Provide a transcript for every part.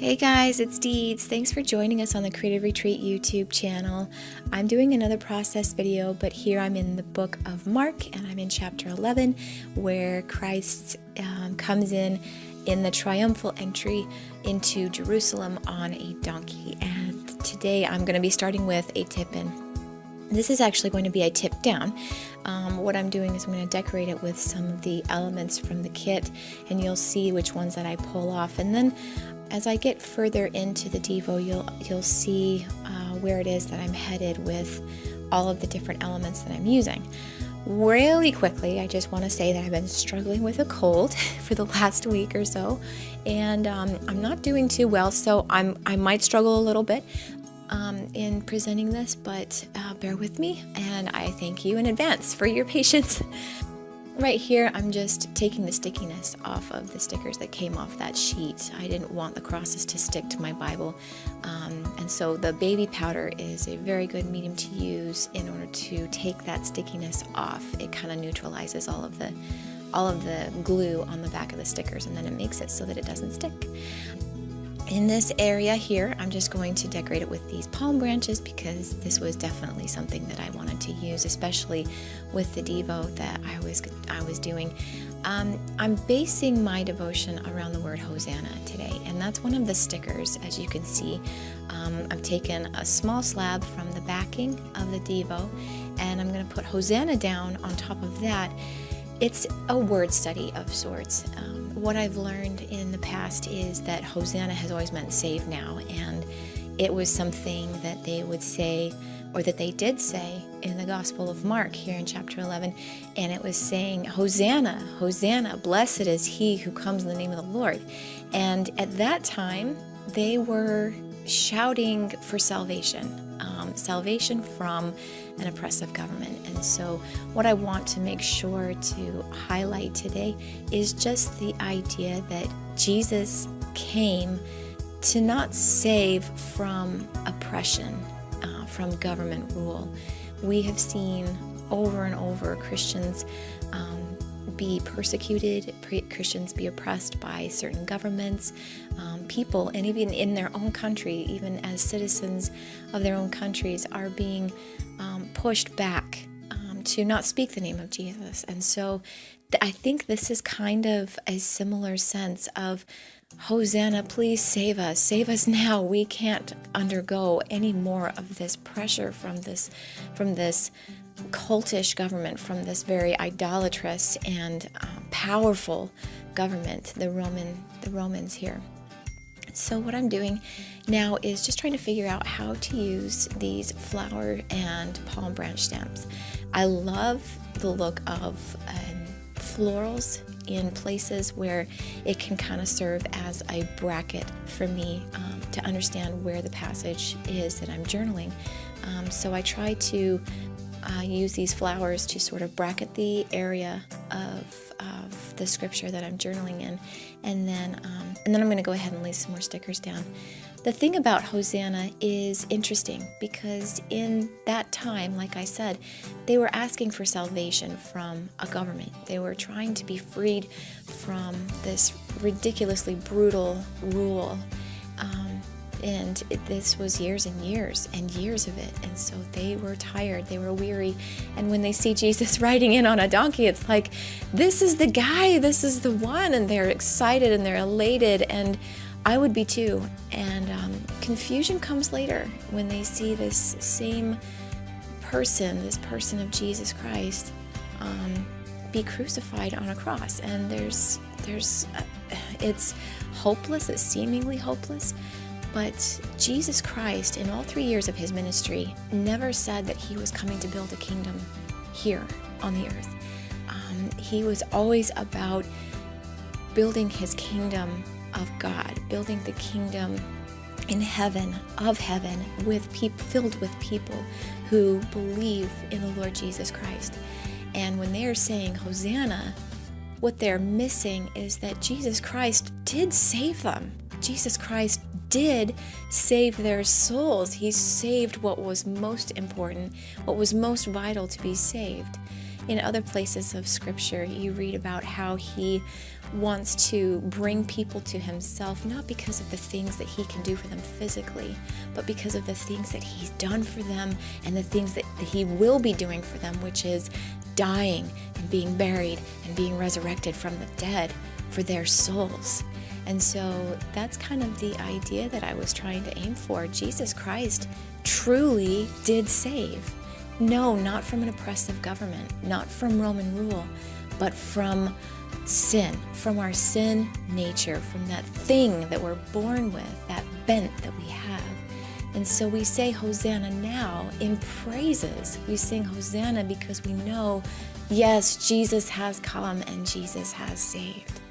Hey guys, it's Deeds. Thanks for joining us on the Creative Retreat YouTube channel. I'm doing another process video, but here I'm in the book of Mark and I'm in chapter 11 where Christ comes in the triumphal entry into Jerusalem on a donkey. And today I'm going to be starting with a tip in. This is actually going to be a tip down. What I'm doing is I'm going to decorate it with some of the elements from the kit, and you'll see which ones that I pull off. And then as I get further into the Devo, you'll see where it is that I'm headed with all of the different elements that I'm using. Really quickly, I just want to say that I've been struggling with a cold for the last week or so, and I'm not doing too well, so I might struggle a little bit in presenting this, but bear with me, and I thank you in advance for your patience. Right here, I'm just taking the stickiness off of the stickers that came off that sheet. I didn't want the crosses to stick to my Bible, and so the baby powder is a very good medium to use in order to take that stickiness off. It kind of neutralizes all of the glue on the back of the stickers, and then it makes it so that it doesn't stick. In this area here, I'm just going to decorate it with these palm branches because this was definitely something that I wanted to use, especially with the Devo that I was doing. I'm basing my devotion around the word Hosanna today, and that's one of the stickers, as you can see. I've taken a small slab from the backing of the Devo, and I'm going to put Hosanna down on top of that. It's a word study of sorts. What I've learned in the past is that Hosanna has always meant save now, and it was something that they would say, or that they did say in the Gospel of Mark here in chapter 11, and it was saying, Hosanna, Hosanna, blessed is he who comes in the name of the Lord. And at that time, they were shouting for salvation. Salvation from an oppressive government. And so what I want to make sure to highlight today is just the idea that Jesus came to not save from oppression, from government rule. We have seen over and over Christians be persecuted, Christians be oppressed by certain governments, people, and even in their own country, even as citizens of their own countries, are being pushed back to not speak the name of Jesus. And so I think this is kind of a similar sense of Hosanna, please save us now. We can't undergo any more of this pressure from this cultish government, from this very idolatrous and powerful government, the Romans here. So what I'm doing now is just trying to figure out how to use these flower and palm branch stems. I love the look of florals in places where it can kind of serve as a bracket for me to understand where the passage is that I'm journaling. So I try to use these flowers to sort of bracket the area of the scripture that I'm journaling in, and then I'm going to go ahead and lay some more stickers down. The thing about Hosanna is interesting because in that time, like I said, they were asking for salvation from a government. They were trying to be freed from this ridiculously brutal rule. And this was years and years and years of it. And so they were tired, they were weary. And when they see Jesus riding in on a donkey, it's like, this is the guy, this is the one. And they're excited and they're elated. And I would be too. And confusion comes later when they see this same person, this person of Jesus Christ, be crucified on a cross. And it's hopeless, it's seemingly hopeless. But Jesus Christ, in all 3 years of his ministry, never said that he was coming to build a kingdom here on the earth. He was always about building his kingdom of God, building the kingdom in heaven, of heaven, filled with people who believe in the Lord Jesus Christ. And when they are saying Hosanna, what they're missing is that Jesus Christ did save them. Jesus Christ did save their souls. He saved what was most important, what was most vital to be saved. in other places of Scripture, you read about how he wants to bring people to himself, not because of the things that he can do for them physically, but because of the things that he's done for them and the things that he will be doing for them, which is dying and being buried and being resurrected from the dead for their souls. And so that's kind of the idea that I was trying to aim for. Jesus Christ truly did save. No, not from an oppressive government, not from Roman rule, but from sin, from our sin nature, from that thing that we're born with, that bent that we have. And so we say Hosanna now in praises. We sing Hosanna because we know, yes, Jesus has come and Jesus has saved.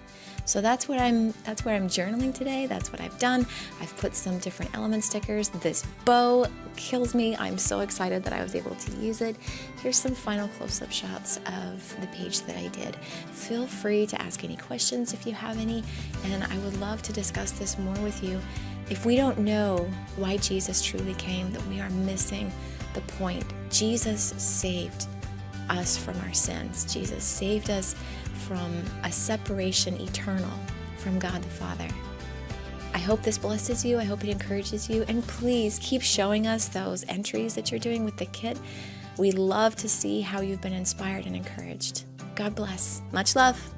So that's where I'm journaling today. That's what I've done. I've put some different element stickers. This bow kills me. I'm so excited that I was able to use it. Here's some final close-up shots of the page that I did. Feel free to ask any questions if you have any, and I would love to discuss this more with you. If we don't know why Jesus truly came, that we are missing the point. Jesus saved us from our sins. Jesus saved us from a separation eternal from God the Father. I hope this blesses you. I hope it encourages you. And please keep showing us those entries that you're doing with the kit. We love to see how you've been inspired and encouraged. God bless. Much love.